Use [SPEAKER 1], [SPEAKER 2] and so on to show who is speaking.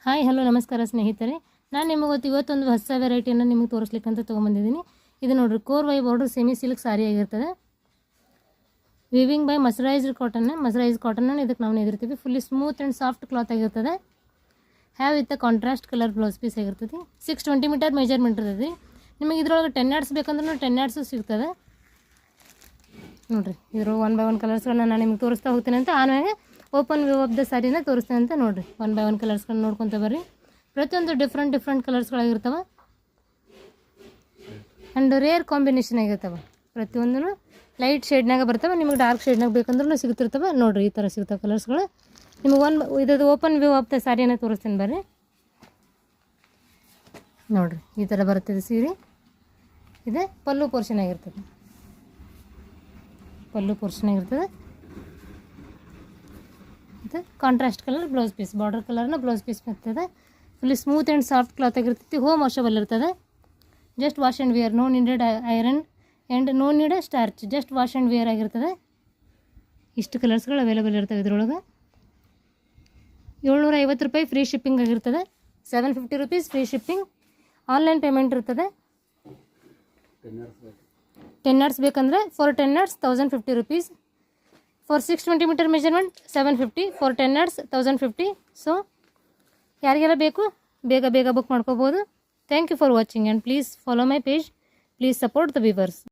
[SPEAKER 1] Hi hello ನಮಸ್ಕಾರ ಸ್ನೇಹಿತರೆ, ನಾನು ಇವತ್ತೊಂದು ಹೊಸ ವೆರೈಟಿಯನ್ನು ನಿಮಗೆ ತೋರಿಸ್ಲಿಕ್ಕೆ ಅಂತ ತೊಗೊಂಬಂದಿದ್ದೀನಿ. ಇದು ನೋಡಿರಿ, korvai border semi silk sari ಆಗಿರ್ತದೆ. ವಿವಿಂಗ್ ಬೈ ಮಸ್ಚರೈಸ್ಡ್ ಕಾಟನ್ನ ಇದಕ್ಕೆ ನಾವು ಎದಿರ್ತೀವಿ. Fully smooth and soft cloth ಆಗಿರ್ತದೆ. Have with contrast colour blouse piece ಆಗಿರ್ತದೆ. 620 ಮೀಟರ್ ಮೆಜರ್ಮೆಂಟ್ ಇರ್ತದೆ. ನಿಮಗೆ ಇದ್ರೊಳಗೆ 10 yards ಬೇಕಂದ್ರೂ 10 yards ಸಿಗ್ತದೆ. ನೋಡಿರಿ, ಇದ್ರ 1 by 1 ಕಲರ್ಸ್ಗಳನ್ನ ನಾನು ನಿಮ್ಗೆ ತೋರಿಸ್ತಾ ಹೋಗ್ತೀನಿ ಅಂತ. ಆಮೇಲೆ ಓಪನ್ ವ್ಯೂ ಆಫ್ ದ ಸ್ಯಾರಿನ ತೋರಿಸ್ತೇನೆ ಅಂತ. ನೋಡಿರಿ, 1 by 1 ಕಲರ್ಸ್ಗಳನ್ನ ನೋಡ್ಕೊತ ಬರ್ರಿ. ಪ್ರತಿಯೊಂದು ಡಿಫ್ರೆಂಟ್ ಕಲರ್ಸ್ಗಳಾಗಿರ್ತವೆ ಆ್ಯಂಡ್ ರೇರ್ ಕಾಂಬಿನೇಷನ್ ಆಗಿರ್ತವೆ. ಪ್ರತಿಯೊಂದೂ ಲೈಟ್ ಶೇಡ್ನಾಗ ಬರ್ತವೆ. ನಿಮಗೆ ಡಾರ್ಕ್ ಶೇಡ್ನಾಗ ಬೇಕಂದ್ರೂ ಸಿಗ್ತಿರ್ತವೆ. ನೋಡಿರಿ, ಈ ಥರ ಸಿಗ್ತವೆ ಕಲರ್ಸ್ಗಳು. ನಿಮಗೆ ಇದ್ದು ಓಪನ್ ವ್ಯೂ ಆಫ್ ದ ಸ್ಯಾರಿನ ತೋರಿಸ್ತೇನೆ ಬರ್ರಿ. ನೋಡಿರಿ, ಈ ಥರ ಬರ್ತದೆ ಸೀರೆ. ಇದೆ ಪಲ್ಲು ಪೋರ್ಷನ್ ಆಗಿರ್ತದೆ. ಇದು contrast colour blouse piece, border ಕಲರ್ನ ಬ್ಲೌಸ್ ಪೀಸ್ ಬರ್ತದೆ. Fully smooth and soft cloth ಆಗಿರ್ತೈತಿ. ಹೋಮ್ ವಾಷಬಲ್ ಇರ್ತದೆ. Just wash and wear, no needed iron and no needed starch, just wash and wear ಆಗಿರ್ತದೆ. ಇಷ್ಟು ಕಲರ್ಸ್ಗಳು ಅವೈಲೇಬಲ್ ಇರ್ತವೆ ಇದರೊಳಗೆ. 750 ರೂಪಾಯಿ ಫ್ರೀ ಶಿಪ್ಪಿಂಗ್ ಆಗಿರ್ತದೆ. 750 rupees free shipping. Online payment ಇರ್ತದೆ. 10 yards ಬೇಕಂದರೆ for 10 yards 1050 rupees. For 620 meter measurement 750. For 10 yards 1050. So ಯಾರಿಗೆಲ್ಲ ಬೇಕು ಬೇಗ ಬುಕ್ ಮಾಡ್ಕೋಬೋದು. Thank you for watching and please follow my page. Please support the viewers.